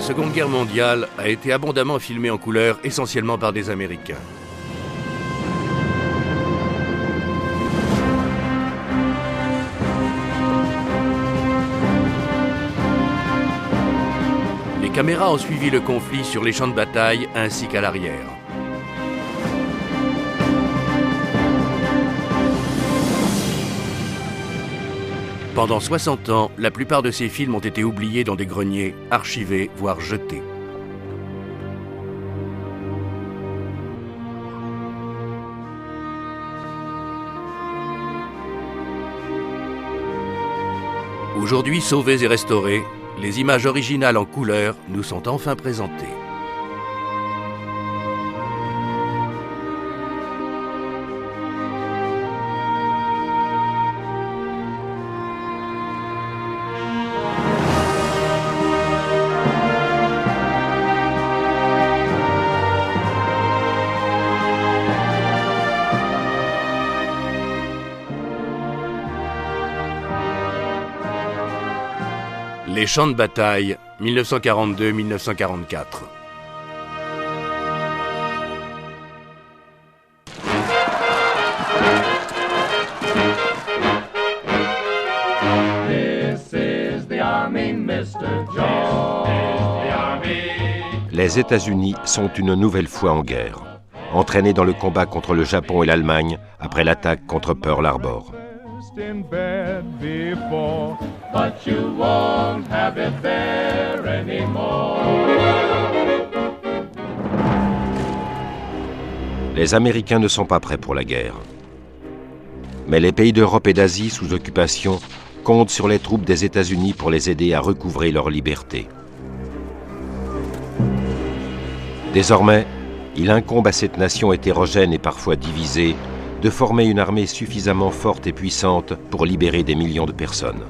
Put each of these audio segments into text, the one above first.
Seconde Guerre mondiale a été abondamment filmée en couleur, essentiellement par des Américains. Les caméras ont suivi le conflit sur les champs de bataille ainsi qu'à l'arrière. Pendant 60 ans, la plupart de ces films ont été oubliés dans des greniers, archivés, voire jetés. Aujourd'hui sauvées et restaurées, les images originales en couleur nous sont enfin présentées. Les champs de bataille, 1942-1944. Les États-Unis sont une nouvelle fois en guerre, entraînés dans le combat contre le Japon et l'Allemagne après l'attaque contre Pearl Harbor. In bed before, but you won't have it there anymore. Les Américains ne sont pas prêts pour la guerre. Mais les pays d'Europe et d'Asie sous occupation comptent sur les troupes des États-Unis pour les aider à recouvrer leur liberté. Désormais, il incombe à cette nation hétérogène et parfois divisée de former une armée suffisamment forte et puissante pour libérer des millions de personnes.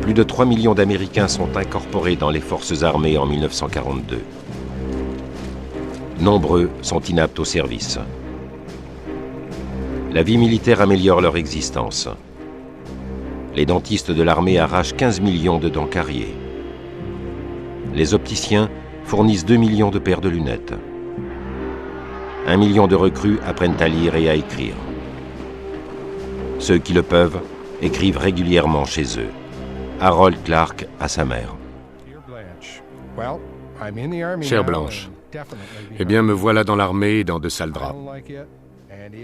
Plus de 3 millions d'Américains sont incorporés dans les forces armées en 1942. Nombreux sont inaptes au service. La vie militaire améliore leur existence. Les dentistes de l'armée arrachent 15 millions de dents carriées. Les opticiens fournissent 2 millions de paires de lunettes. 1 million de recrues apprennent à lire et à écrire. Ceux qui le peuvent écrivent régulièrement chez eux. Harold Clark à sa mère. Chère Blanche, eh bien me voilà dans l'armée et dans de sales draps.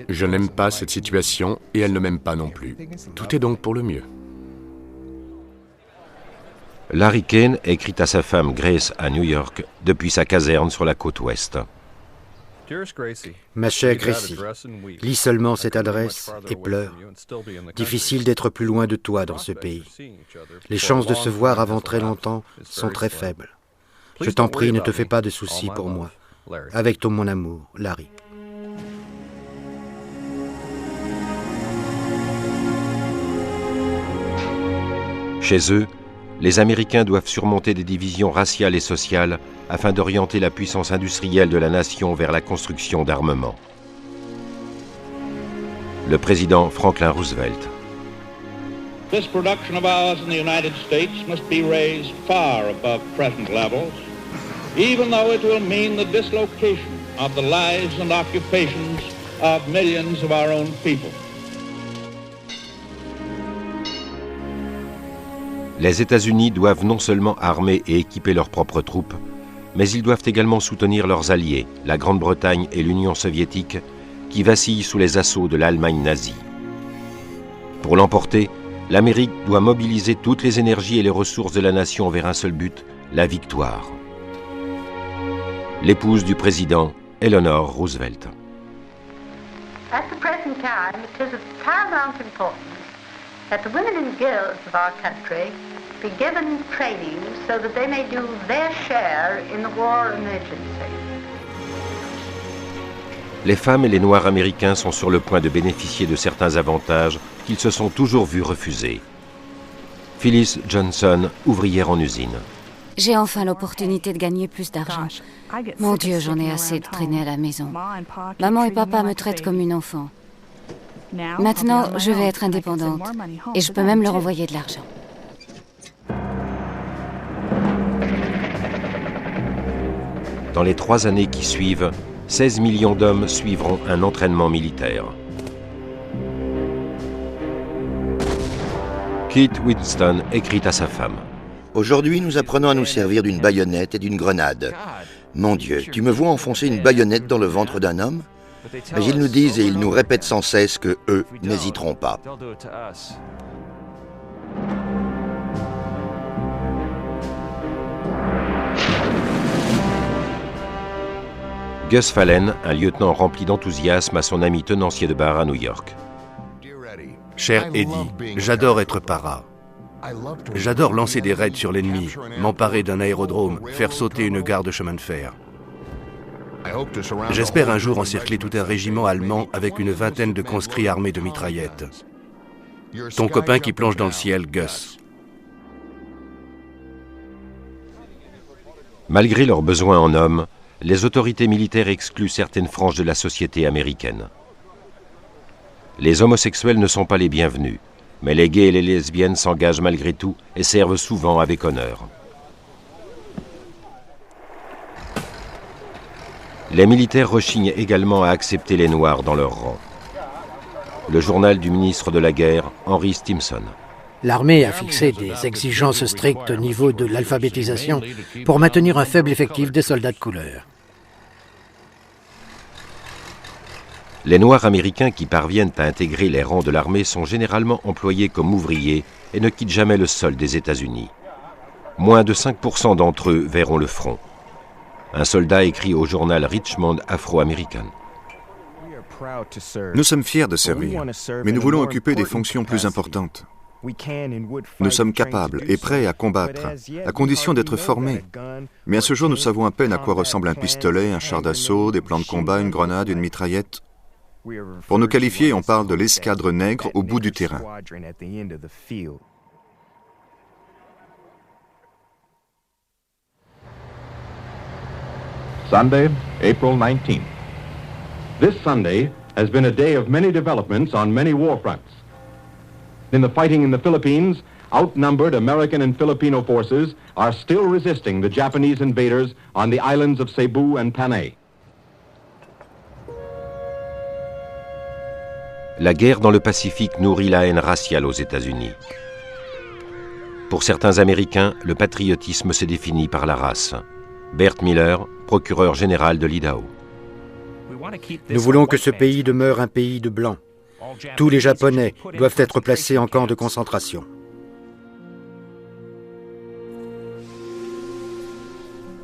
Je n'aime pas cette situation et elle ne m'aime pas non plus. Tout est donc pour le mieux. Larry Kane écrit à sa femme Grace à New York depuis sa caserne sur la côte ouest. Ma chère Gracie, lis seulement cette adresse et pleure. Difficile d'être plus loin de toi dans ce pays. Les chances de se voir avant très longtemps sont très faibles. Je t'en prie, ne te fais pas de soucis pour moi. Avec tout mon amour, Larry. Chez eux, les Américains doivent surmonter des divisions raciales et sociales afin d'orienter la puissance industrielle de la nation vers la construction d'armements. Le président Franklin Roosevelt. This production of ours in the United States must be raised far above present levels, even though it will mean the dislocation of the lives and occupations of millions of our own people. Les États-Unis doivent non seulement armer et équiper leurs propres troupes, mais ils doivent également soutenir leurs alliés, la Grande-Bretagne et l'Union soviétique, qui vacillent sous les assauts de l'Allemagne nazie. Pour l'emporter, l'Amérique doit mobiliser toutes les énergies et les ressources de la nation vers un seul but, la victoire. L'épouse du président, Eleanor Roosevelt. At the present time, it is of paramount importance that the women and girls of our country be given training so that they may do their share in the war emergency. Les femmes et les Noirs américains sont sur le point de bénéficier de certains avantages qu'ils se sont toujours vus refuser. Phyllis Johnson, ouvrière en usine. J'ai enfin l'opportunité de gagner plus d'argent. Mon Dieu, j'en ai assez de traîner à la maison. Maman et papa me traitent comme une enfant. Maintenant, je vais être indépendante et je peux même leur envoyer de l'argent. Dans les 3 années qui suivent, 16 millions d'hommes suivront un entraînement militaire. Kit Winston écrit à sa femme. Aujourd'hui, nous apprenons à nous servir d'une baïonnette et d'une grenade. Mon Dieu, tu me vois enfoncer une baïonnette dans le ventre d'un homme? Mais ils nous disent et ils nous répètent sans cesse que eux n'hésiteront pas. Gus Fallen, un lieutenant rempli d'enthousiasme à son ami tenancier de bar à New York. Cher Eddie, j'adore être para. J'adore lancer des raids sur l'ennemi, m'emparer d'un aérodrome, faire sauter une gare de chemin de fer. J'espère un jour encercler tout un régiment allemand avec une vingtaine de conscrits armés de mitraillettes. Ton copain qui plonge dans le ciel, Gus. Malgré leurs besoins en hommes, les autorités militaires excluent certaines franges de la société américaine. Les homosexuels ne sont pas les bienvenus, mais les gays et les lesbiennes s'engagent malgré tout et servent souvent avec honneur. Les militaires rechignent également à accepter les Noirs dans leur rang. Le journal du ministre de la Guerre, Henry Stimson. L'armée a fixé des exigences strictes au niveau de l'alphabétisation pour maintenir un faible effectif de soldats de couleur. Les Noirs américains qui parviennent à intégrer les rangs de l'armée sont généralement employés comme ouvriers et ne quittent jamais le sol des États-Unis. Moins de 5% d'entre eux verront le front. Un soldat écrit au journal Richmond Afro-American. Nous sommes fiers de servir, mais nous voulons occuper des fonctions plus importantes. Nous sommes capables et prêts à combattre, à condition d'être formés. Mais à ce jour, nous savons à peine à quoi ressemble un pistolet, un char d'assaut, des plans de combat, une grenade, une mitraillette. Pour nous qualifier, on parle de l'escadre nègre au bout du terrain. Sunday, April 19th. This Sunday has been a day of many developments on many war fronts. In the fighting in the Philippines, outnumbered American and Filipino forces are still resisting the Japanese invaders on the islands of Cebu and Panay. La guerre dans le Pacifique nourrit la haine raciale aux États-Unis. Pour certains Américains, le patriotisme se définit par la race. Bert Miller, procureur général de l'Idaho. Nous voulons que ce pays demeure un pays de blancs. Tous les Japonais doivent être placés en camp de concentration.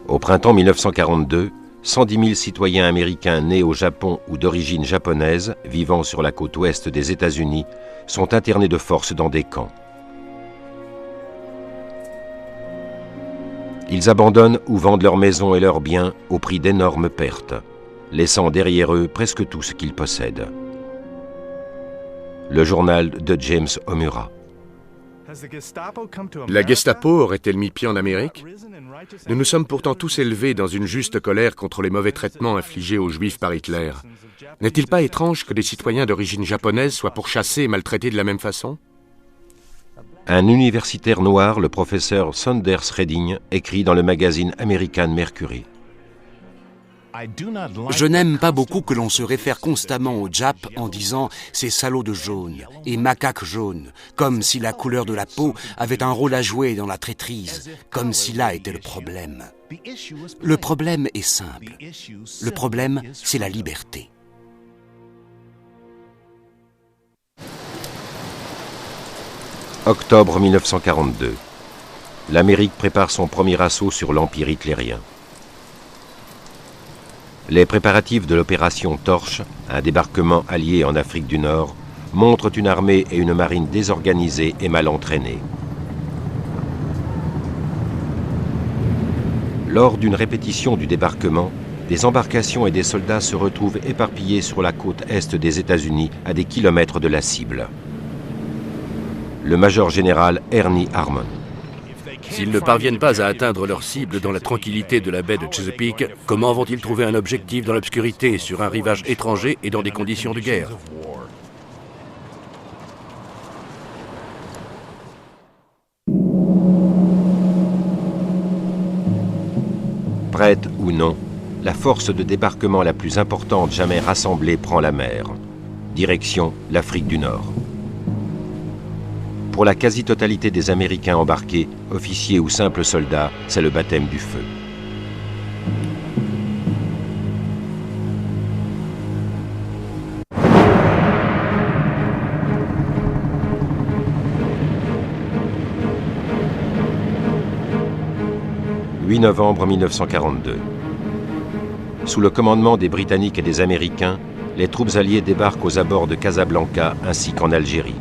Au printemps 1942, 110 000 citoyens américains nés au Japon ou d'origine japonaise, vivant sur la côte ouest des États-Unis, sont internés de force dans des camps. Ils abandonnent ou vendent leurs maisons et leurs biens au prix d'énormes pertes, laissant derrière eux presque tout ce qu'ils possèdent. Le journal de James Omura. La Gestapo aurait-elle mis pied en Amérique? Nous nous sommes pourtant tous élevés dans une juste colère contre les mauvais traitements infligés aux Juifs par Hitler. N'est-il pas étrange que des citoyens d'origine japonaise soient pourchassés et maltraités de la même façon? Un universitaire noir, le professeur Saunders Redding, écrit dans le magazine American Mercury. Je n'aime pas beaucoup que l'on se réfère constamment aux Japs en disant « ces salauds de jaune » et « macaques jaunes », comme si la couleur de la peau avait un rôle à jouer dans la traîtrise, comme si là était le problème. Le problème est simple. Le problème, c'est la liberté. Octobre 1942. L'Amérique prépare son premier assaut sur l'Empire hitlérien. Les préparatifs de l'opération Torche, un débarquement allié en Afrique du Nord, montrent une armée et une marine désorganisées et mal entraînées. Lors d'une répétition du débarquement, des embarcations et des soldats se retrouvent éparpillés sur la côte est des États-Unis à des kilomètres de la cible. Le major général Ernie Harmon. S'ils ne parviennent pas à atteindre leur cible dans la tranquillité de la baie de Chesapeake, comment vont-ils trouver un objectif dans l'obscurité, sur un rivage étranger et dans des conditions de guerre? Prête ou non, la force de débarquement la plus importante jamais rassemblée prend la mer. Direction l'Afrique du Nord. Pour la quasi-totalité des Américains embarqués, officiers ou simples soldats, c'est le baptême du feu. « 8 novembre 1942. Sous le commandement des Britanniques et des Américains, les troupes alliées débarquent aux abords de Casablanca ainsi qu'en Algérie.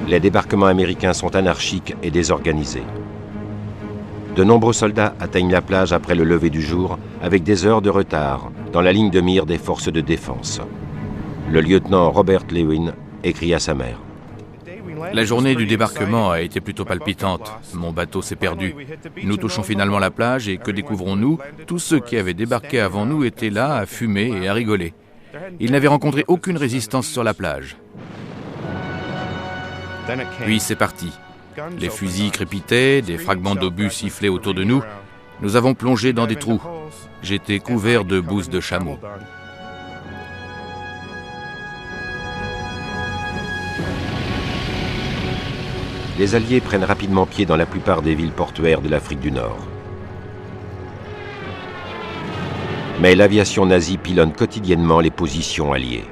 Les débarquements américains sont anarchiques et désorganisés. De nombreux soldats atteignent la plage après le lever du jour avec des heures de retard dans la ligne de mire des forces de défense. Le lieutenant Robert Lewin écrit à sa mère. La journée du débarquement a été plutôt palpitante. Mon bateau s'est perdu. Nous touchons finalement la plage et que découvrons-nous? Tous ceux qui avaient débarqué avant nous étaient là à fumer et à rigoler. Ils n'avaient rencontré aucune résistance sur la plage. Puis c'est parti. Les fusils crépitaient, des fragments d'obus sifflaient autour de nous. Nous avons plongé dans des trous. J'étais couvert de bouse de chameau. Les Alliés prennent rapidement pied dans la plupart des villes portuaires de l'Afrique du Nord. Mais l'aviation nazie pilonne quotidiennement les positions alliées.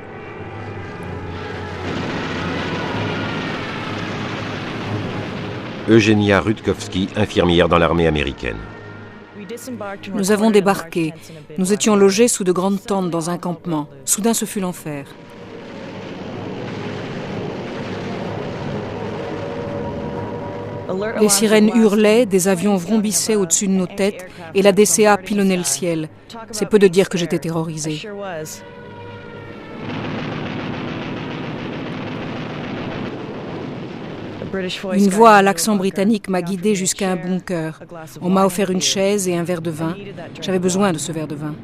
Eugenia Rutkowski, infirmière dans l'armée américaine. Nous avons débarqué. Nous étions logés sous de grandes tentes dans un campement. Soudain, ce fut l'enfer. Les sirènes hurlaient, des avions vrombissaient au-dessus de nos têtes et la DCA pilonnait le ciel. C'est peu de dire que j'étais terrorisée. Une voix à l'accent britannique m'a guidée jusqu'à un bunker. On m'a offert une chaise et un verre de vin. J'avais besoin de ce verre de vin.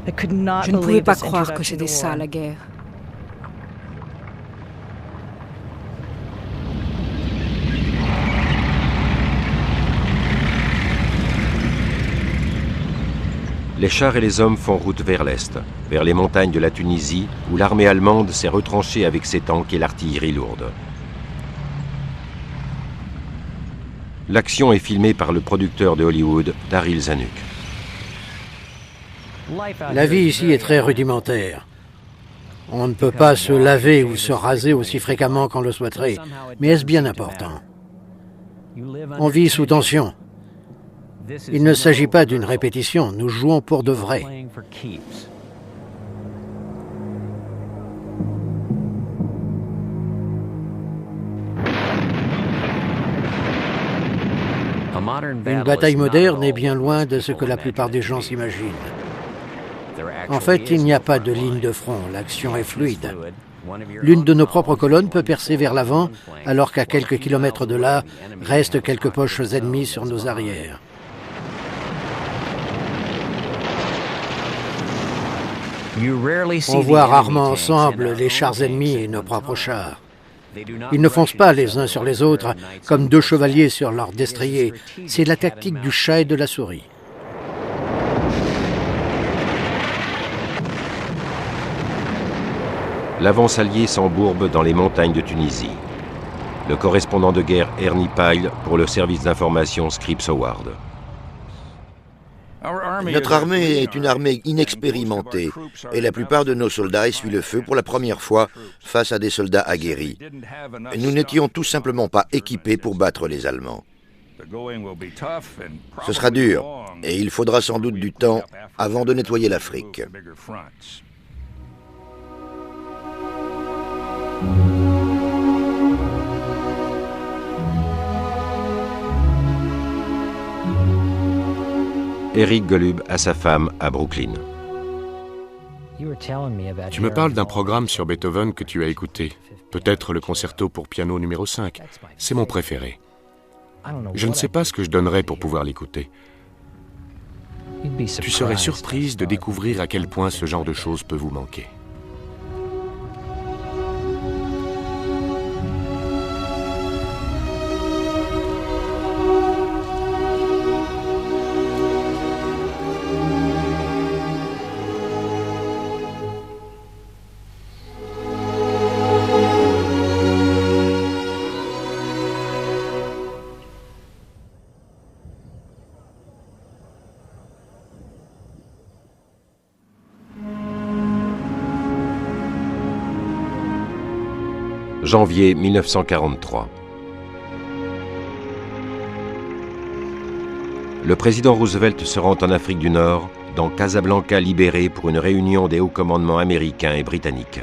Je ne pouvais pas croire que c'était ça, la guerre. Les chars et les hommes font route vers l'est, vers les montagnes de la Tunisie, où l'armée allemande s'est retranchée avec ses tanks et l'artillerie lourde. L'action est filmée par le producteur de Hollywood, Daryl Zanuck. La vie ici est très rudimentaire. On ne peut pas se laver ou se raser aussi fréquemment qu'on le souhaiterait, mais est-ce bien important? On vit sous tension. Il ne s'agit pas d'une répétition, nous jouons pour de vrai. Une bataille moderne est bien loin de ce que la plupart des gens s'imaginent. En fait, il n'y a pas de ligne de front, l'action est fluide. L'une de nos propres colonnes peut percer vers l'avant, alors qu'à quelques kilomètres de là, restent quelques poches ennemies sur nos arrières. On voit rarement ensemble les chars ennemis et nos propres chars. Ils ne foncent pas les uns sur les autres comme deux chevaliers sur leur destrier. C'est la tactique du chat et de la souris. L'avance alliée s'embourbe dans les montagnes de Tunisie. Le correspondant de guerre Ernie Pyle pour le service d'information Scripps Howard. Notre armée est une armée inexpérimentée et la plupart de nos soldats essuient le feu pour la première fois face à des soldats aguerris. Nous n'étions tout simplement pas équipés pour battre les Allemands. Ce sera dur et il faudra sans doute du temps avant de nettoyer l'Afrique. Eric Golub à sa femme à Brooklyn. Tu me parles d'un programme sur Beethoven que tu as écouté. Peut-être le concerto pour piano numéro 5. C'est mon préféré. Je ne sais pas ce que je donnerais pour pouvoir l'écouter. Tu serais surprise de découvrir à quel point ce genre de choses peut vous manquer. Janvier 1943. Le président Roosevelt se rend en Afrique du Nord, dans Casablanca libérée pour une réunion des hauts commandements américains et britanniques.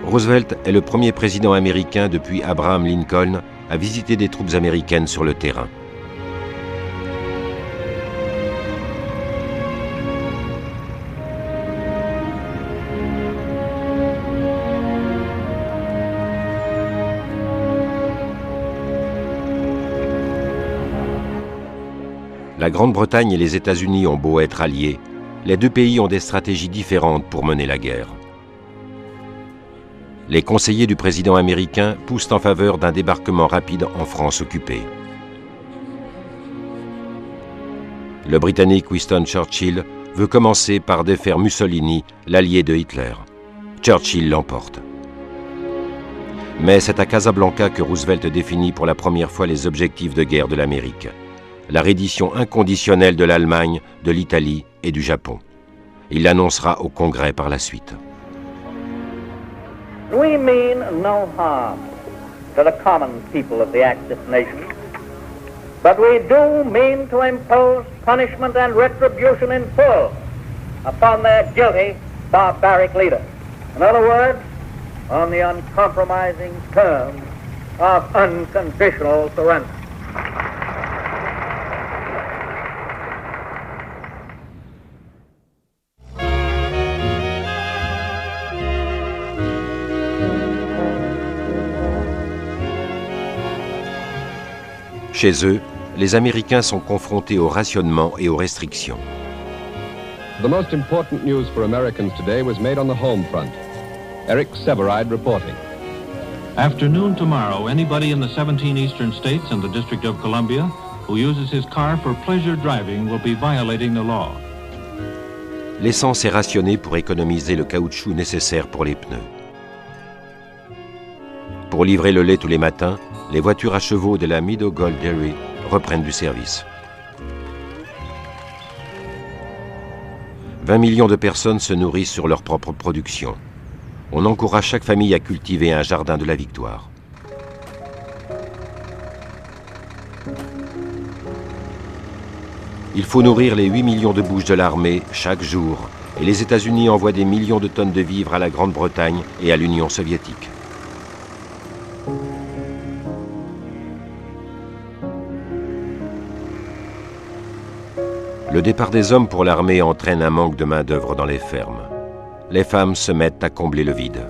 Roosevelt est le premier président américain depuis Abraham Lincoln à visiter des troupes américaines sur le terrain. La Grande-Bretagne et les États-Unis ont beau être alliés, les deux pays ont des stratégies différentes pour mener la guerre. Les conseillers du président américain poussent en faveur d'un débarquement rapide en France occupée. Le Britannique Winston Churchill veut commencer par défaire Mussolini, l'allié de Hitler. Churchill l'emporte. Mais c'est à Casablanca que Roosevelt définit pour la première fois les objectifs de guerre de l'Amérique. La reddition inconditionnelle de l'Allemagne, de l'Italie et du Japon. Il l'annoncera au Congrès par la suite. We mean no harm to the common people of the Axis nations, but we do mean to impose punishment and retribution in full upon their guilty, barbaric leader. In other words, on the uncompromising terms of unconditional surrender. Chez eux, les Américains sont confrontés au rationnement et aux restrictions. The most important news for Americans today was made on the home front. Eric Severide reporting. After noon tomorrow, anybody in the 17 eastern states and the District of Columbia who uses his car for pleasure driving will be violating the law. L'essence est rationnée pour économiser le caoutchouc nécessaire pour les pneus. Pour livrer le lait tous les matins, les voitures à chevaux de la Meadow Gold Dairy reprennent du service. 20 millions de personnes se nourrissent sur leur propre production. On encourage chaque famille à cultiver un jardin de la victoire. Il faut nourrir les 8 millions de bouches de l'armée chaque jour, et les États-Unis envoient des millions de tonnes de vivres à la Grande-Bretagne et à l'Union soviétique. Le départ des hommes pour l'armée entraîne un manque de main-d'œuvre dans les fermes. Les femmes se mettent à combler le vide.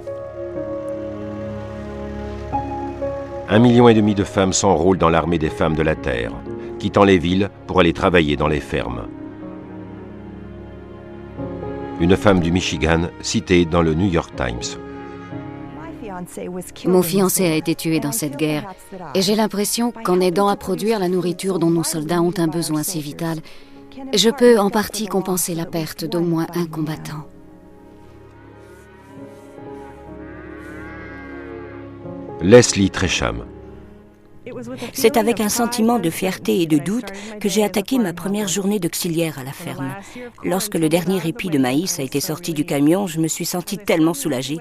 1,5 million de femmes s'enrôlent dans l'armée des femmes de la terre, quittant les villes pour aller travailler dans les fermes. Une femme du Michigan citée dans le New York Times. Mon fiancé a été tué dans cette guerre et j'ai l'impression qu'en aidant à produire la nourriture dont nos soldats ont un besoin si vital, je peux en partie compenser la perte d'au moins un combattant. Leslie Tresham. C'est avec un sentiment de fierté et de doute que j'ai attaqué ma première journée d'auxiliaire à la ferme. Lorsque le dernier épi de maïs a été sorti du camion, je me suis sentie tellement soulagée.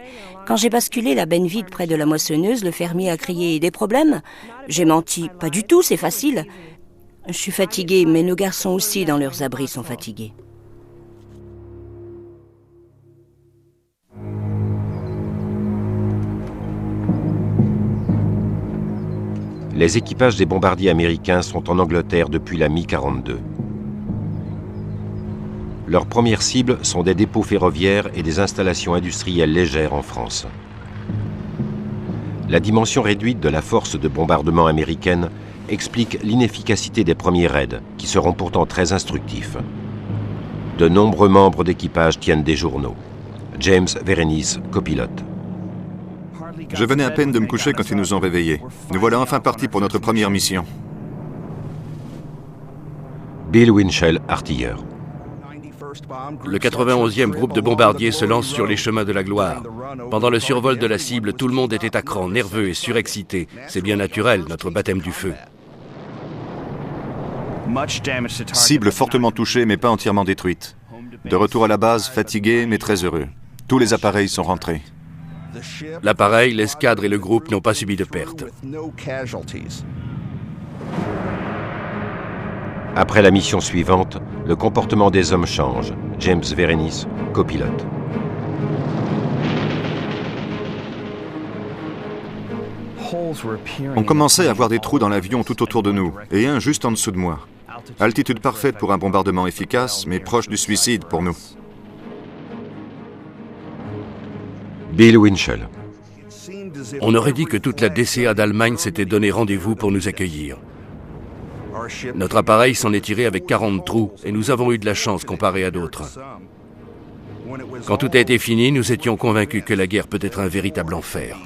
Quand j'ai basculé la benne vide près de la moissonneuse, le fermier a crié « Des problèmes ?» J'ai menti. « Pas du tout, c'est facile. » Je suis fatiguée, mais nos garçons aussi dans leurs abris sont fatigués. Les équipages des bombardiers américains sont en Angleterre depuis la mi-42. Leurs premières cibles sont des dépôts ferroviaires et des installations industrielles légères en France. La dimension réduite de la force de bombardement américaine explique l'inefficacité des premiers raids, qui seront pourtant très instructifs. De nombreux membres d'équipage tiennent des journaux. James Verenice, copilote. Je venais à peine de me coucher quand ils nous ont réveillés. Nous voilà enfin partis pour notre première mission. Bill Winchell, artilleur. Le 91e groupe de bombardiers se lance sur les chemins de la gloire. Pendant le survol de la cible, tout le monde était à cran, nerveux et surexcité. C'est bien naturel, notre baptême du feu. Cible fortement touchée mais pas entièrement détruite. De retour à la base, fatigué mais très heureux. Tous les appareils sont rentrés. L'appareil, l'escadre et le groupe n'ont pas subi de pertes. Après la mission suivante, le comportement des hommes change. James Verenis, copilote. On commençait à voir des trous dans l'avion tout autour de nous, et un juste en dessous de moi. Altitude parfaite pour un bombardement efficace, mais proche du suicide pour nous. Bill Winchell. On aurait dit que toute la DCA d'Allemagne s'était donné rendez-vous pour nous accueillir. Notre appareil s'en est tiré avec 40 trous, et nous avons eu de la chance comparé à d'autres. Quand tout a été fini, nous étions convaincus que la guerre peut être un véritable enfer.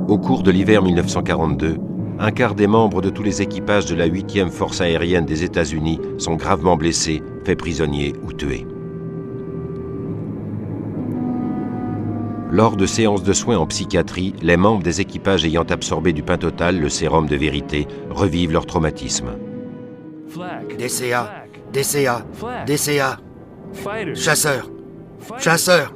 Au cours de l'hiver 1942, un quart des membres de tous les équipages de la 8e force aérienne des États-Unis sont gravement blessés, faits prisonniers ou tués. Lors de séances de soins en psychiatrie, les membres des équipages ayant absorbé du pentotal, le sérum de vérité, revivent leur traumatisme. DCA, DCA, DCA. Chasseur, chasseur.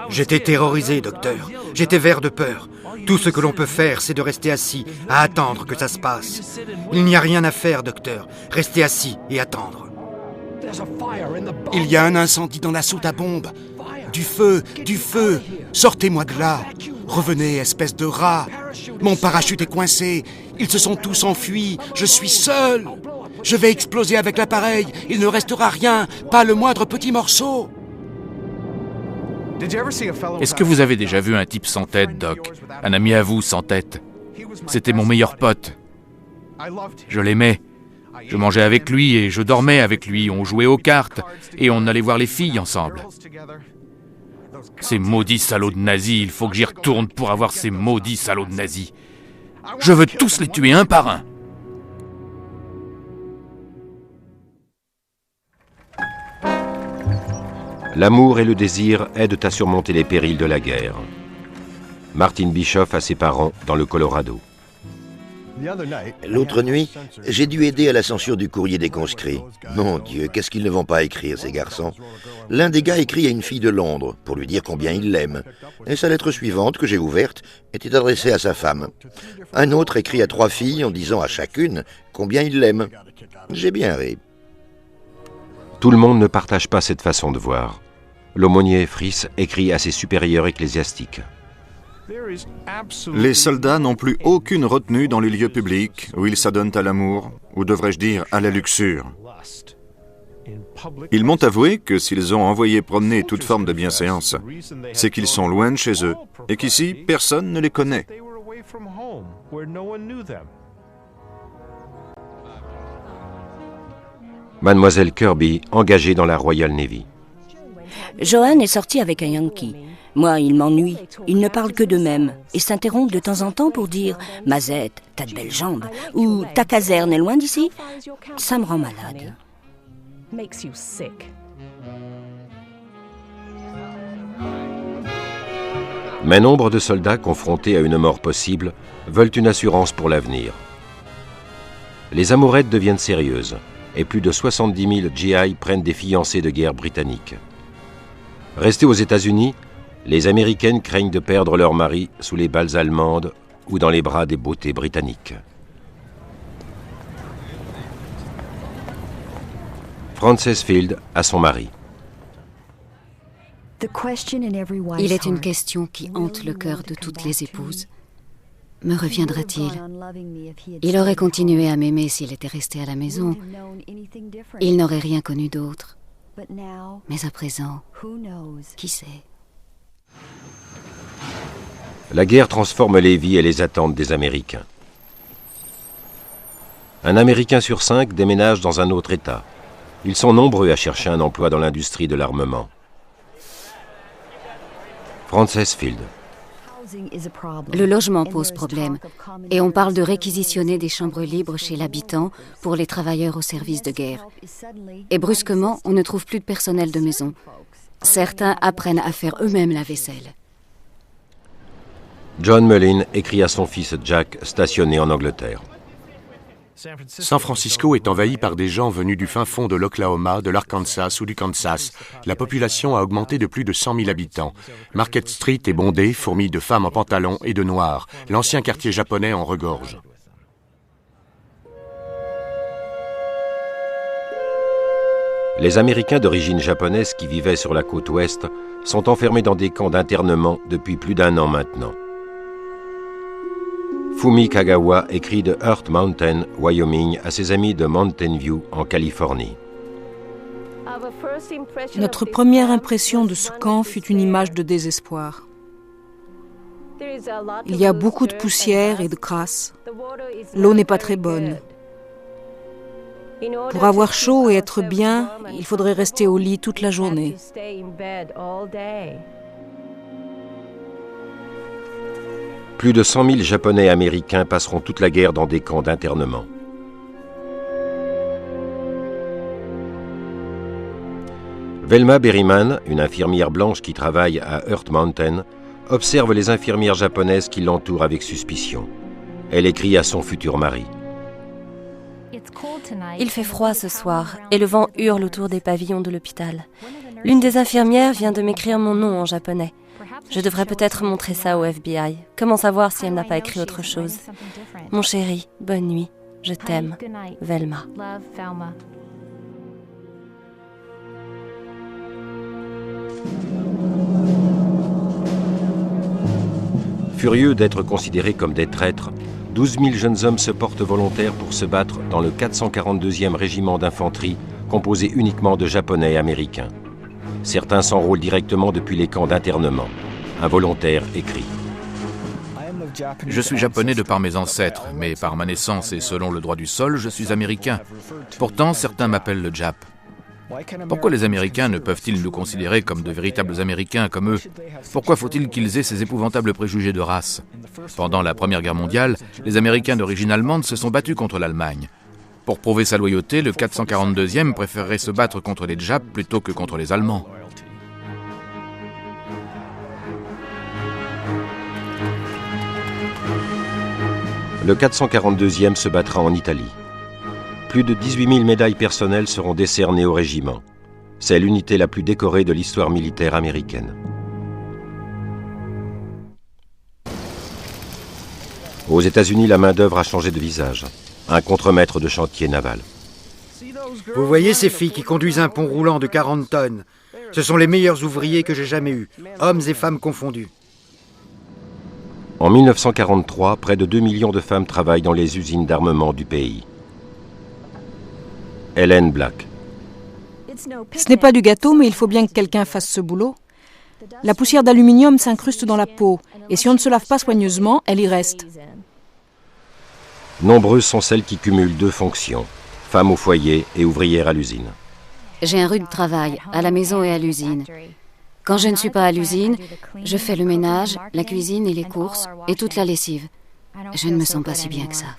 J'étais terrorisé, docteur. J'étais vert de peur. Tout ce que l'on peut faire, c'est de rester assis, à attendre que ça se passe. Il n'y a rien à faire, docteur. Rester assis et attendre. Il y a un incendie dans la soute à bombe. Du feu, du feu. Sortez-moi de là. Revenez, espèce de rat. Mon parachute est coincé. Ils se sont tous enfuis. Je suis seul. Je vais exploser avec l'appareil. Il ne restera rien, pas le moindre petit morceau. Est-ce que vous avez déjà vu un type sans tête, Doc? Un ami à vous sans tête? C'était mon meilleur pote. Je l'aimais. Je mangeais avec lui et je dormais avec lui. On jouait aux cartes et on allait voir les filles ensemble. Ces maudits salauds de nazis, il faut que j'y retourne pour avoir ces maudits salauds de nazis. Je veux tous les tuer un par un. L'amour et le désir aident à surmonter les périls de la guerre. Martin Bischoff a ses parents dans le Colorado. L'autre nuit, j'ai dû aider à la censure du courrier des conscrits. Mon Dieu, qu'est-ce qu'ils ne vont pas écrire, ces garçons. L'un des gars écrit à une fille de Londres pour lui dire combien il l'aime. Et sa lettre suivante, que j'ai ouverte, était adressée à sa femme. Un autre écrit à 3 filles en disant à chacune combien il l'aime. J'ai bien ri. Tout le monde ne partage pas cette façon de voir. L'aumônier Friss écrit à ses supérieurs ecclésiastiques. Les soldats n'ont plus aucune retenue dans les lieux publics où ils s'adonnent à l'amour, ou devrais-je dire à la luxure. Ils m'ont avoué que s'ils ont envoyé promener toute forme de bienséance, c'est qu'ils sont loin de chez eux et qu'ici, personne ne les connaît. Mademoiselle Kirby, engagée dans la Royal Navy. Johan est sorti avec un Yankee. Moi, il m'ennuie. Ils ne parlent que d'eux-mêmes et s'interrompent de temps en temps pour dire « Mazette, t'as de belles jambes » ou « Ta caserne est loin d'ici ?» Ça me rend malade. Mais nombre de soldats confrontés à une mort possible veulent une assurance pour l'avenir. Les amourettes deviennent sérieuses et plus de 70 000 GI prennent des fiancés de guerre britanniques. Restés aux États-Unis, les Américaines craignent de perdre leur mari sous les balles allemandes ou dans les bras des beautés britanniques. Frances Field a son mari. Il est une question qui hante le cœur de toutes les épouses. Me reviendra-t-il? Il aurait continué à m'aimer s'il était resté à la maison. Il n'aurait rien connu d'autre. Mais à présent, qui sait? La guerre transforme les vies et les attentes des Américains. Un Américain sur 5 déménage dans un autre État. Ils sont nombreux à chercher un emploi dans l'industrie de l'armement. Frances Field. Le logement pose problème et on parle de réquisitionner des chambres libres chez l'habitant pour les travailleurs au service de guerre. Et brusquement, on ne trouve plus de personnel de maison. Certains apprennent à faire eux-mêmes la vaisselle. John Mullin écrit à son fils Jack, stationné en Angleterre. San Francisco est envahi par des gens venus du fin fond de l'Oklahoma, de l'Arkansas ou du Kansas. La population a augmenté de plus de 100 000 habitants. Market Street est bondée, fourmille de femmes en pantalon et de noirs. L'ancien quartier japonais en regorge. Les Américains d'origine japonaise qui vivaient sur la côte ouest sont enfermés dans des camps d'internement depuis plus d'1 an maintenant. Fumi Kagawa écrit de Earth Mountain, Wyoming, à ses amis de Mountain View, en Californie. Notre première impression de ce camp fut une image de désespoir. Il y a beaucoup de poussière et de crasse. L'eau n'est pas très bonne. Pour avoir chaud et être bien, il faudrait rester au lit toute la journée. Plus de 100 000 Japonais américains passeront toute la guerre dans des camps d'internement. Velma Berryman, une infirmière blanche qui travaille à Earth Mountain, observe les infirmières japonaises qui l'entourent avec suspicion. Elle écrit à son futur mari. Il fait froid ce soir et le vent hurle autour des pavillons de l'hôpital. L'une des infirmières vient de m'écrire mon nom en japonais. Je devrais peut-être montrer ça au FBI. Comment savoir si elle n'a pas écrit autre chose? Mon chéri, bonne nuit. Je t'aime. Velma. Furieux d'être considérés comme des traîtres, 12 000 jeunes hommes se portent volontaires pour se battre dans le 442e régiment d'infanterie, composé uniquement de Japonais américains. Certains s'enrôlent directement depuis les camps d'internement. Un volontaire écrit. Je suis japonais de par mes ancêtres, mais par ma naissance et selon le droit du sol, je suis américain. Pourtant, certains m'appellent le Jap. Pourquoi les Américains ne peuvent-ils nous considérer comme de véritables Américains comme eux? Pourquoi faut-il qu'ils aient ces épouvantables préjugés de race? Pendant la Première Guerre mondiale, les Américains d'origine allemande se sont battus contre l'Allemagne. Pour prouver sa loyauté, le 442e préférerait se battre contre les Japs plutôt que contre les Allemands. Le 442e se battra en Italie. Plus de 18 000 médailles personnelles seront décernées au régiment. C'est l'unité la plus décorée de l'histoire militaire américaine. Aux États-Unis, la main-d'œuvre a changé de visage. Un contremaître de chantier naval. Vous voyez ces filles qui conduisent un pont roulant de 40 tonnes? Ce sont les meilleurs ouvriers que j'ai jamais eus, hommes et femmes confondus. En 1943, près de 2 millions de femmes travaillent dans les usines d'armement du pays. Helen Black. Ce n'est pas du gâteau, mais il faut bien que quelqu'un fasse ce boulot. La poussière d'aluminium s'incruste dans la peau, et si on ne se lave pas soigneusement, elle y reste. Nombreuses sont celles qui cumulent 2 fonctions, femme au foyer et ouvrière à l'usine. J'ai un rude travail, à la maison et à l'usine. Quand je ne suis pas à l'usine, je fais le ménage, la cuisine et les courses, et toute la lessive. Je ne me sens pas si bien que ça.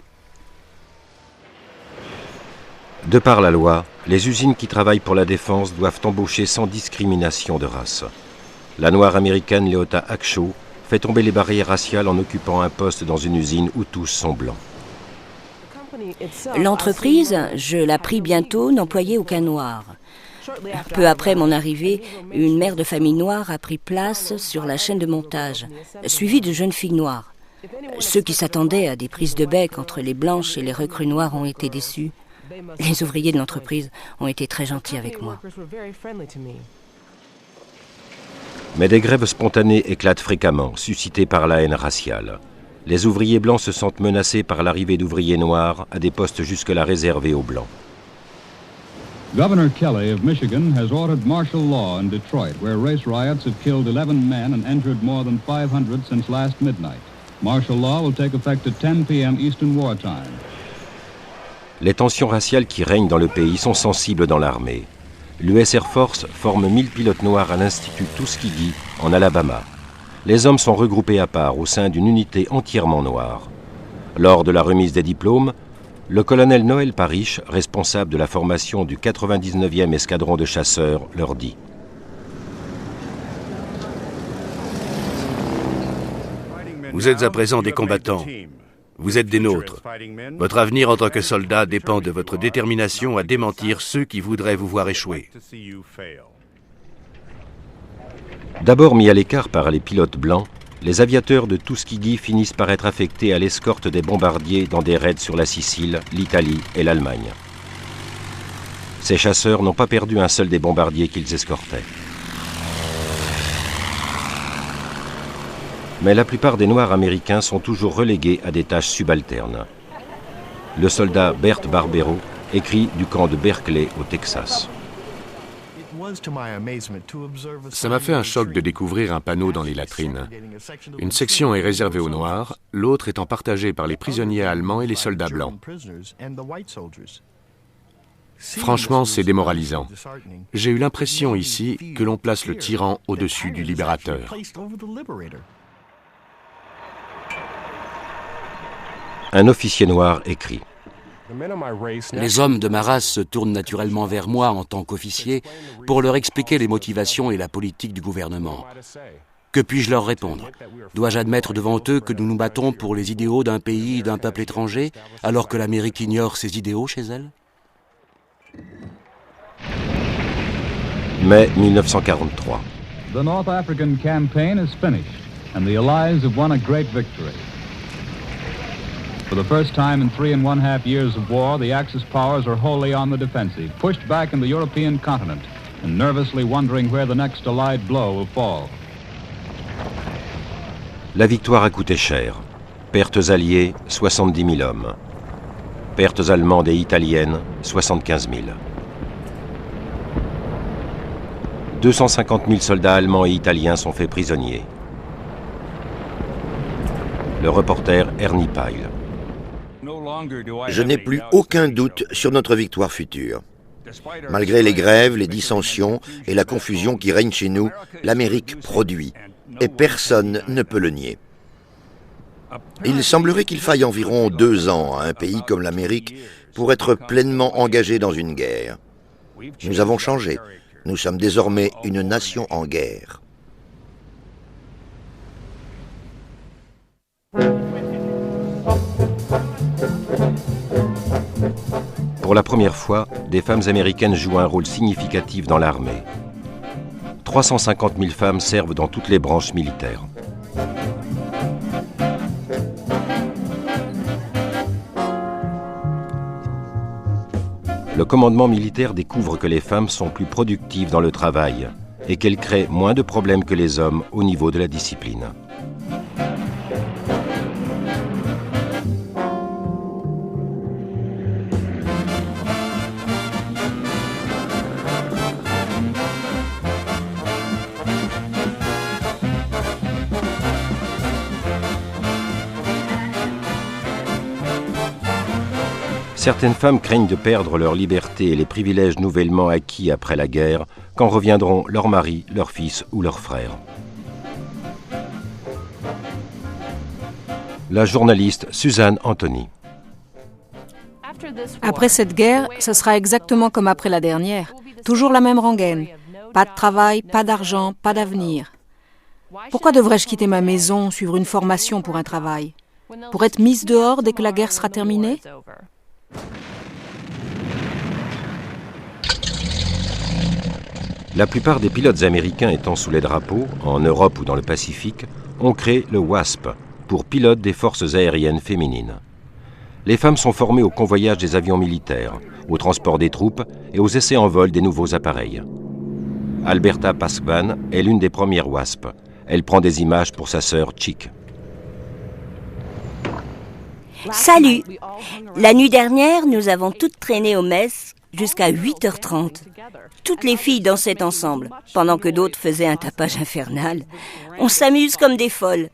De par la loi, les usines qui travaillent pour la défense doivent embaucher sans discrimination de race. La noire américaine Leota Akshaw fait tomber les barrières raciales en occupant un poste dans une usine où tous sont blancs. L'entreprise, je la pris bientôt, n'employait aucun noir. Peu après mon arrivée, une mère de famille noire a pris place sur la chaîne de montage, suivie de jeunes filles noires. Ceux qui s'attendaient à des prises de bec entre les blanches et les recrues noires ont été déçus. Les ouvriers de l'entreprise ont été très gentils avec moi. Mais des grèves spontanées éclatent fréquemment, suscitées par la haine raciale. Les ouvriers blancs se sentent menacés par l'arrivée d'ouvriers noirs à des postes jusque-là réservés aux blancs. Governor Kelly of Michigan has ordered martial law in Detroit, where race riots have killed 11 men and injured more than 500 since last midnight. Martial law will take effect at 10 p.m. Eastern War Time. Les tensions raciales qui règnent dans le pays sont sensibles dans l'armée. L'US Air Force forme 1000 pilotes noirs à l'Institut Tuskegee, en Alabama. Les hommes sont regroupés à part au sein d'une unité entièrement noire. Lors de la remise des diplômes, le colonel Noël Parrish, responsable de la formation du 99e escadron de chasseurs, leur dit: Vous êtes à présent des combattants. Vous êtes des nôtres. Votre avenir en tant que soldat dépend de votre détermination à démentir ceux qui voudraient vous voir échouer. D'abord mis à l'écart par les pilotes blancs, les aviateurs de Tuskegee finissent par être affectés à l'escorte des bombardiers dans des raids sur la Sicile, l'Italie et l'Allemagne. Ces chasseurs n'ont pas perdu un seul des bombardiers qu'ils escortaient. Mais la plupart des Noirs américains sont toujours relégués à des tâches subalternes. Le soldat Bert Barbero écrit du camp de Berkeley au Texas. Ça m'a fait un choc de découvrir un panneau dans les latrines. Une section est réservée aux Noirs, l'autre étant partagée par les prisonniers allemands et les soldats blancs. Franchement, c'est démoralisant. J'ai eu l'impression ici que l'on place le tyran au-dessus du libérateur. Un officier noir écrit. Les hommes de ma race se tournent naturellement vers moi en tant qu'officier pour leur expliquer les motivations et la politique du gouvernement. Que puis-je leur répondre? Dois-je admettre devant eux que nous nous battons pour les idéaux d'un pays et d'un peuple étranger, alors que l'Amérique ignore ses idéaux chez elle? Mai 1943. The North African campaign is finished and the Allies have won a great victory. For the first time in 3.5 years of war, the Axis powers are wholly on the defensive, pushed back in the European continent and nervously wondering where the next Allied blow will fall. La victoire a coûté cher. Pertes alliées, 70 000 hommes. Pertes allemandes et italiennes, 75 000. 250 000 soldats allemands et italiens sont faits prisonniers. Le reporter Ernie Pyle. Je n'ai plus aucun doute sur notre victoire future. Malgré les grèves, les dissensions et la confusion qui règnent chez nous, l'Amérique produit, et personne ne peut le nier. Il semblerait qu'il faille environ 2 ans à un pays comme l'Amérique pour être pleinement engagé dans une guerre. Nous avons changé. Nous sommes désormais une nation en guerre. Pour la première fois, des femmes américaines jouent un rôle significatif dans l'armée. 350 000 femmes servent dans toutes les branches militaires. Le commandement militaire découvre que les femmes sont plus productives dans le travail et qu'elles créent moins de problèmes que les hommes au niveau de la discipline. Certaines femmes craignent de perdre leur liberté et les privilèges nouvellement acquis après la guerre quand reviendront leur mari, leur fils ou leur frère. La journaliste Suzanne Anthony. Après cette guerre, ce sera exactement comme après la dernière. Toujours la même rengaine. Pas de travail, pas d'argent, pas d'avenir. Pourquoi devrais-je quitter ma maison, suivre une formation pour un travail? Pour être mise dehors dès que la guerre sera terminée? La plupart des pilotes américains étant sous les drapeaux, en Europe ou dans le Pacifique, ont créé le WASP, pour pilote des forces aériennes féminines. Les femmes sont formées au convoyage des avions militaires, au transport des troupes et aux essais en vol des nouveaux appareils. Alberta Paskvan est l'une des premières WASP. Elle prend des images pour sa sœur Chick. Salut! La nuit dernière, nous avons toutes traîné au mess jusqu'à 8h30. Toutes les filles dansaient ensemble, pendant que d'autres faisaient un tapage infernal. On s'amuse comme des folles.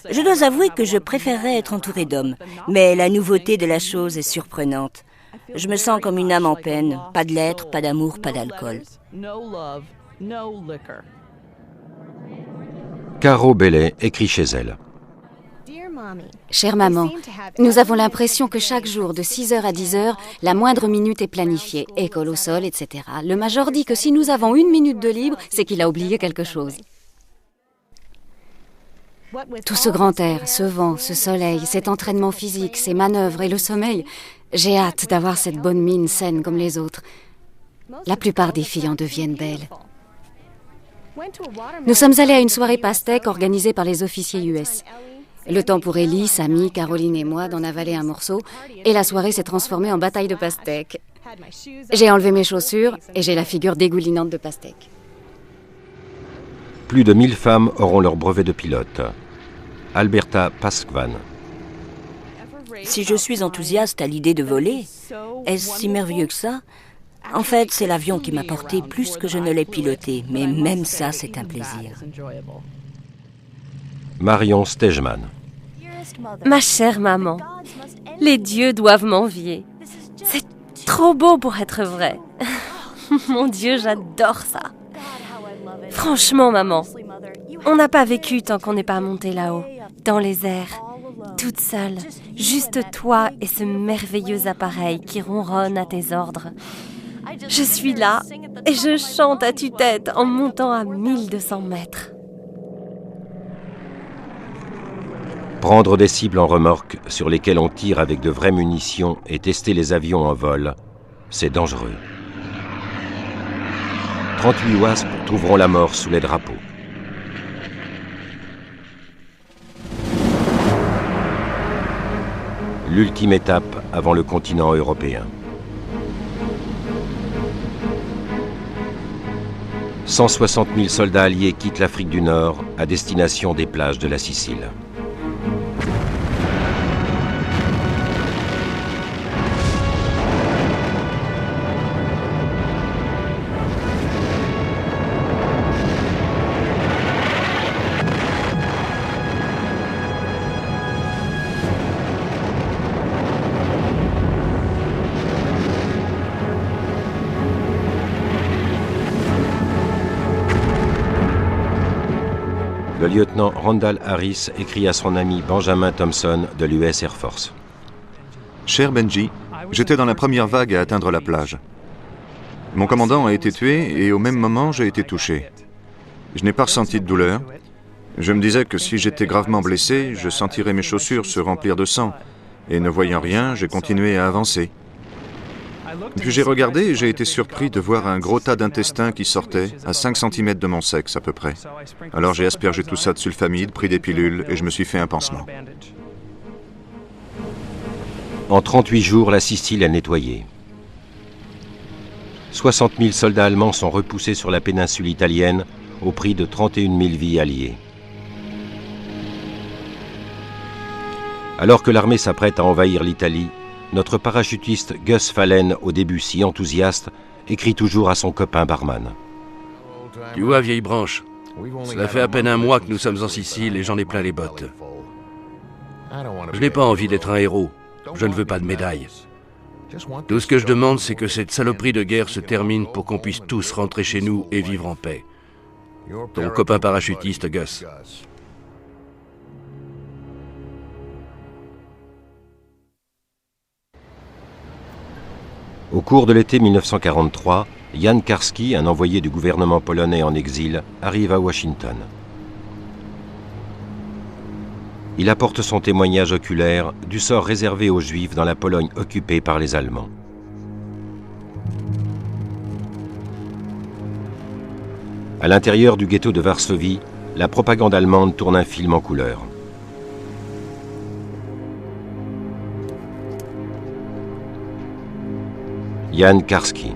Je dois avouer que je préférerais être entourée d'hommes, mais la nouveauté de la chose est surprenante. Je me sens comme une âme en peine. Pas de lettres, pas d'amour, pas d'alcool. Caro Bellet écrit chez elle. Chère maman, nous avons l'impression que chaque jour, de 6h à 10h, la moindre minute est planifiée, école au sol, etc. Le major dit que si nous avons 1 minute de libre, c'est qu'il a oublié quelque chose. Tout ce grand air, ce vent, ce soleil, cet entraînement physique, ces manœuvres et le sommeil, j'ai hâte d'avoir cette bonne mine saine comme les autres. La plupart des filles en deviennent belles. Nous sommes allés à une soirée pastèque organisée par les officiers US. Le temps pour Ellie, Sammy, Caroline et moi d'en avaler un morceau, et la soirée s'est transformée en bataille de pastèques. J'ai enlevé mes chaussures et j'ai la figure dégoulinante de pastèque. Plus de 1000 femmes auront leur brevet de pilote. Alberta Paskvan. Si je suis enthousiaste à l'idée de voler, est-ce si merveilleux que ça? En fait, c'est l'avion qui m'a porté plus que je ne l'ai piloté, mais même ça, c'est un plaisir. Marion Stegman. Ma chère maman, les dieux doivent m'envier. C'est trop beau pour être vrai. Mon Dieu, j'adore ça. Franchement, maman, on n'a pas vécu tant qu'on n'est pas monté là-haut, dans les airs, toute seule, juste toi et ce merveilleux appareil qui ronronne à tes ordres. Je suis là et je chante à tue-tête en montant à 1200 mètres. Prendre des cibles en remorque sur lesquelles on tire avec de vraies munitions et tester les avions en vol, c'est dangereux. 38 wasps trouveront la mort sous les drapeaux. L'ultime étape avant le continent européen. 160 000 soldats alliés quittent l'Afrique du Nord à destination des plages de la Sicile. Le lieutenant Randall Harris écrit à son ami Benjamin Thompson de l'US Air Force. Cher Benji, j'étais dans la première vague à atteindre la plage. Mon commandant a été tué et au même moment j'ai été touché. Je n'ai pas ressenti de douleur. Je me disais que si j'étais gravement blessé, je sentirais mes chaussures se remplir de sang. Et ne voyant rien, j'ai continué à avancer. Puis j'ai regardé et j'ai été surpris de voir un gros tas d'intestins qui sortait à 5 cm de mon sexe à peu près. Alors j'ai aspergé tout ça de sulfamide, pris des pilules et je me suis fait un pansement. En 38 jours, la Sicile est nettoyée. 60 000 soldats allemands sont repoussés sur la péninsule italienne au prix de 31 000 vies alliées. Alors que l'armée s'apprête à envahir l'Italie, notre parachutiste Gus Fallen, au début si enthousiaste, écrit toujours à son copain barman. Tu vois, vieille branche, cela fait à peine un mois que nous sommes en Sicile et j'en ai plein les bottes. Je n'ai pas envie d'être un héros, je ne veux pas de médaille. Tout ce que je demande, c'est que cette saloperie de guerre se termine pour qu'on puisse tous rentrer chez nous et vivre en paix. Ton copain parachutiste, Gus. Au cours de l'été 1943, Jan Karski, un envoyé du gouvernement polonais en exil, arrive à Washington. Il apporte son témoignage oculaire du sort réservé aux Juifs dans la Pologne occupée par les Allemands. À l'intérieur du ghetto de Varsovie, la propagande allemande tourne un film en couleur. Jan Karski.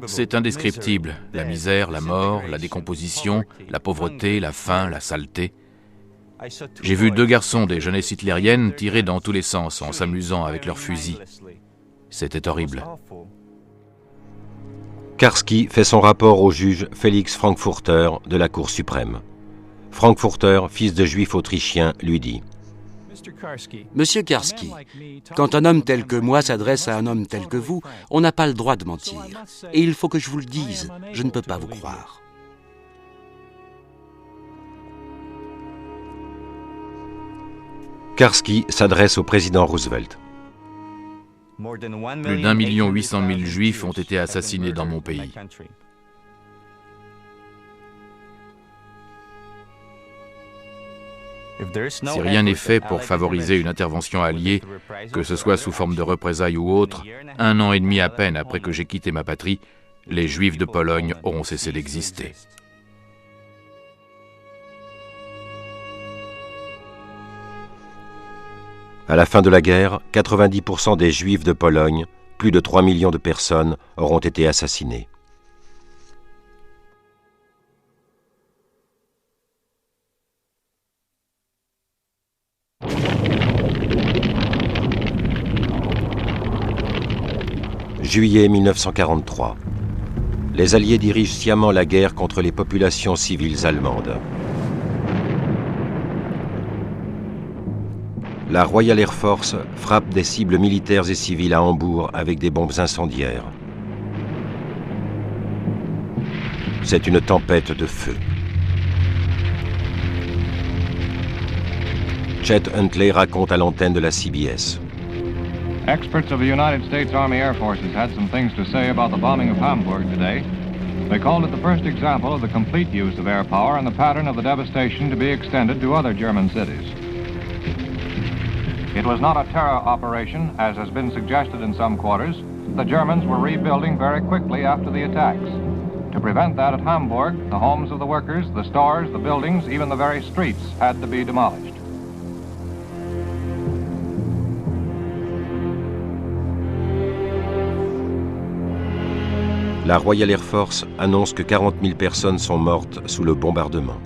C'est indescriptible. La misère, la mort, la décomposition, la pauvreté, la faim, la saleté. J'ai vu 2 garçons des jeunesses hitlériennes tirer dans tous les sens en s'amusant avec leurs fusils. C'était horrible. Karski fait son rapport au juge Félix Frankfurter de la Cour suprême. Frankfurter, fils de juif autrichien, lui dit: Monsieur Karski, quand un homme tel que moi s'adresse à un homme tel que vous, on n'a pas le droit de mentir. Et il faut que je vous le dise, je ne peux pas vous croire. Karski s'adresse au président Roosevelt. Plus d'1 800 000 juifs ont été assassinés dans mon pays. Si rien n'est fait pour favoriser une intervention alliée, que ce soit sous forme de représailles ou autre, 1 an et demi à peine après que j'ai quitté ma patrie, les Juifs de Pologne auront cessé d'exister. À la fin de la guerre, 90% des Juifs de Pologne, plus de 3 millions de personnes, auront été assassinés. Juillet 1943. Les Alliés dirigent sciemment la guerre contre les populations civiles allemandes. La Royal Air Force frappe des cibles militaires et civiles à Hambourg avec des bombes incendiaires. C'est une tempête de feu. Chet Huntley raconte à l'antenne de la CBS. Experts of the United States Army Air Forces had some things to say about the bombing of Hamburg today. They called it the first example of the complete use of air power and the pattern of the devastation to be extended to other German cities. It was not a terror operation, as has been suggested in some quarters. The Germans were rebuilding very quickly after the attacks. To prevent that at Hamburg, the homes of the workers, the stores, the buildings, even the very streets had to be demolished. La Royal Air Force annonce que 40 000 personnes sont mortes sous le bombardement.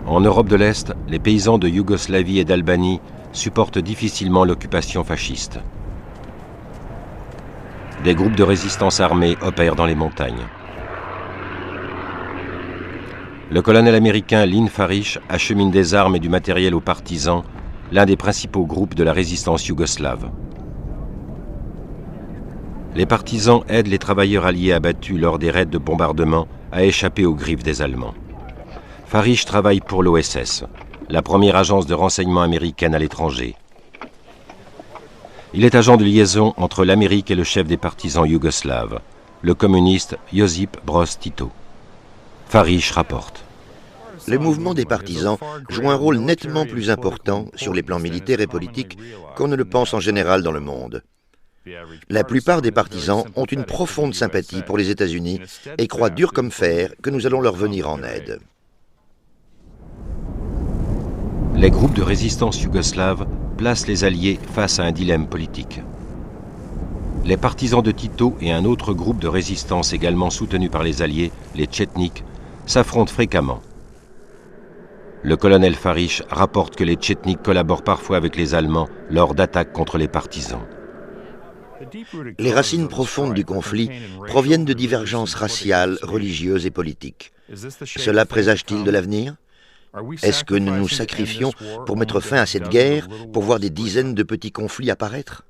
En Europe de l'Est, les paysans de Yougoslavie et d'Albanie supportent difficilement l'occupation fasciste. Des groupes de résistance armés opèrent dans les montagnes. Le colonel américain Lynn Farish achemine des armes et du matériel aux partisans, l'un des principaux groupes de la résistance yougoslave. Les partisans aident les travailleurs alliés abattus lors des raids de bombardement à échapper aux griffes des Allemands. Farish travaille pour l'OSS, la première agence de renseignement américaine à l'étranger. Il est agent de liaison entre l'Amérique et le chef des partisans yougoslaves, le communiste Josip Broz Tito. Farish rapporte. Le mouvement des partisans joue un rôle nettement plus important sur les plans militaires et politiques qu'on ne le pense en général dans le monde. La plupart des partisans ont une profonde sympathie pour les États-Unis et croient dur comme fer que nous allons leur venir en aide. Les groupes de résistance yougoslaves placent les Alliés face à un dilemme politique. Les partisans de Tito et un autre groupe de résistance également soutenu par les Alliés, les Tchétniks, s'affrontent fréquemment. Le colonel Farish rapporte que les Tchétniks collaborent parfois avec les Allemands lors d'attaques contre les partisans. Les racines profondes du conflit proviennent de divergences raciales, religieuses et politiques. Cela présage-t-il de l'avenir ? Est-ce que nous nous sacrifions pour mettre fin à cette guerre, pour voir des dizaines de petits conflits apparaître ?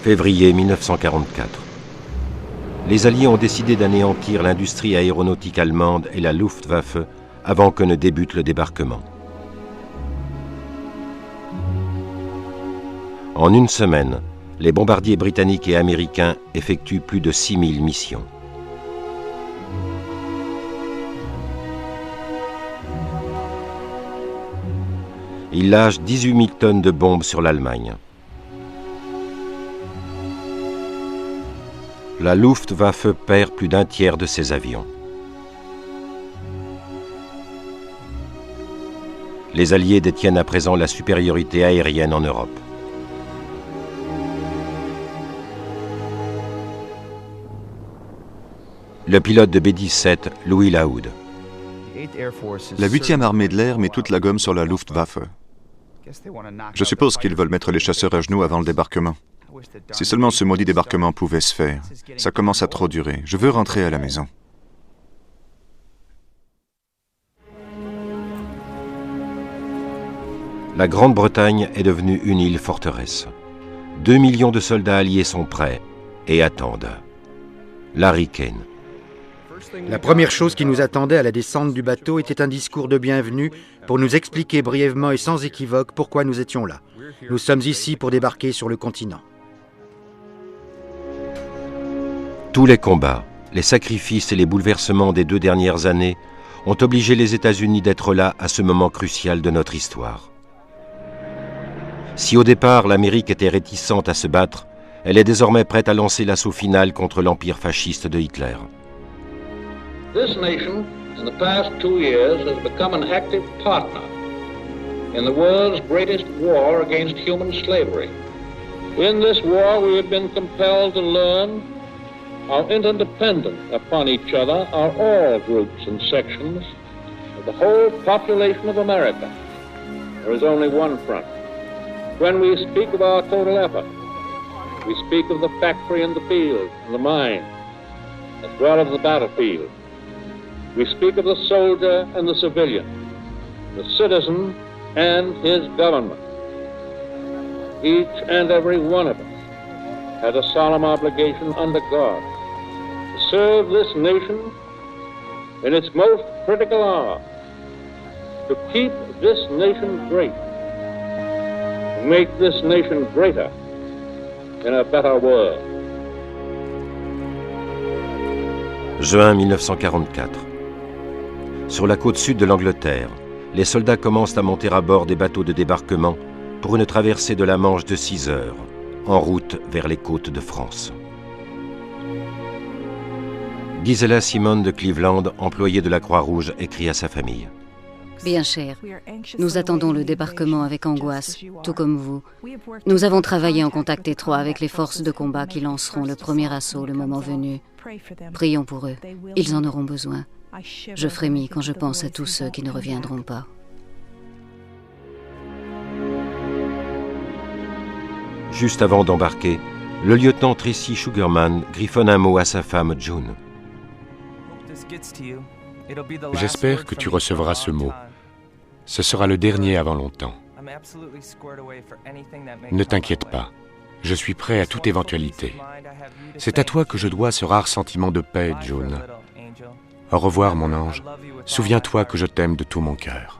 Février 1944. Les Alliés ont décidé d'anéantir l'industrie aéronautique allemande et la Luftwaffe avant que ne débute le débarquement. En une semaine, les bombardiers britanniques et américains effectuent plus de 6000 missions. Ils lâchent 18 000 tonnes de bombes sur l'Allemagne. La Luftwaffe perd plus d'un tiers de ses avions. Les Alliés détiennent à présent la supériorité aérienne en Europe. Le pilote de B-17, Louis Lahoud. La 8e armée de l'air met toute la gomme sur la Luftwaffe. Je suppose qu'ils veulent mettre les chasseurs à genoux avant le débarquement. Si seulement ce maudit débarquement pouvait se faire. Ça commence à trop durer. Je veux rentrer à la maison. La Grande-Bretagne est devenue une île forteresse. 2 millions de soldats alliés sont prêts et attendent. Larry Kane. La première chose qui nous attendait à la descente du bateau était un discours de bienvenue pour nous expliquer brièvement et sans équivoque pourquoi nous étions là. Nous sommes ici pour débarquer sur le continent. Tous les combats, les sacrifices et les bouleversements des 2 dernières années ont obligé les États-Unis d'être là à ce moment crucial de notre histoire. Si au départ l'Amérique était réticente à se battre, elle est désormais prête à lancer l'assaut final contre l'empire fasciste de Hitler. This nation, in the past 2 years, has become an active partner in the world's greatest war against human slavery. In this war, we have been compelled to learn how interdependent upon each other are all groups and sections of the whole population of America. There is only one front. When we speak of our total effort, we speak of the factory and the field and the mine, as well as the battlefield. We speak of the soldier and the civilian, the citizen and his government. Each and every one of us has a solemn obligation under God to serve this nation in its most critical hour, to keep this nation great, to make this nation greater in a better world. Juin 1944. Sur la côte sud de l'Angleterre, les soldats commencent à monter à bord des bateaux de débarquement pour une traversée de la Manche de 6 heures, en route vers les côtes de France. Gisela Simone de Cleveland, employée de la Croix-Rouge, écrit à sa famille. Bien cher, nous attendons le débarquement avec angoisse, tout comme vous. Nous avons travaillé en contact étroit avec les forces de combat qui lanceront le premier assaut le moment venu. Prions pour eux, ils en auront besoin. Je frémis quand je pense à tous ceux qui ne reviendront pas. Juste avant d'embarquer, le lieutenant Tracy Sugarman griffonne un mot à sa femme June. J'espère que tu recevras ce mot. Ce sera le dernier avant longtemps. Ne t'inquiète pas, je suis prêt à toute éventualité. C'est à toi que je dois ce rare sentiment de paix, June. Au revoir, mon ange. Souviens-toi que je t'aime de tout mon cœur.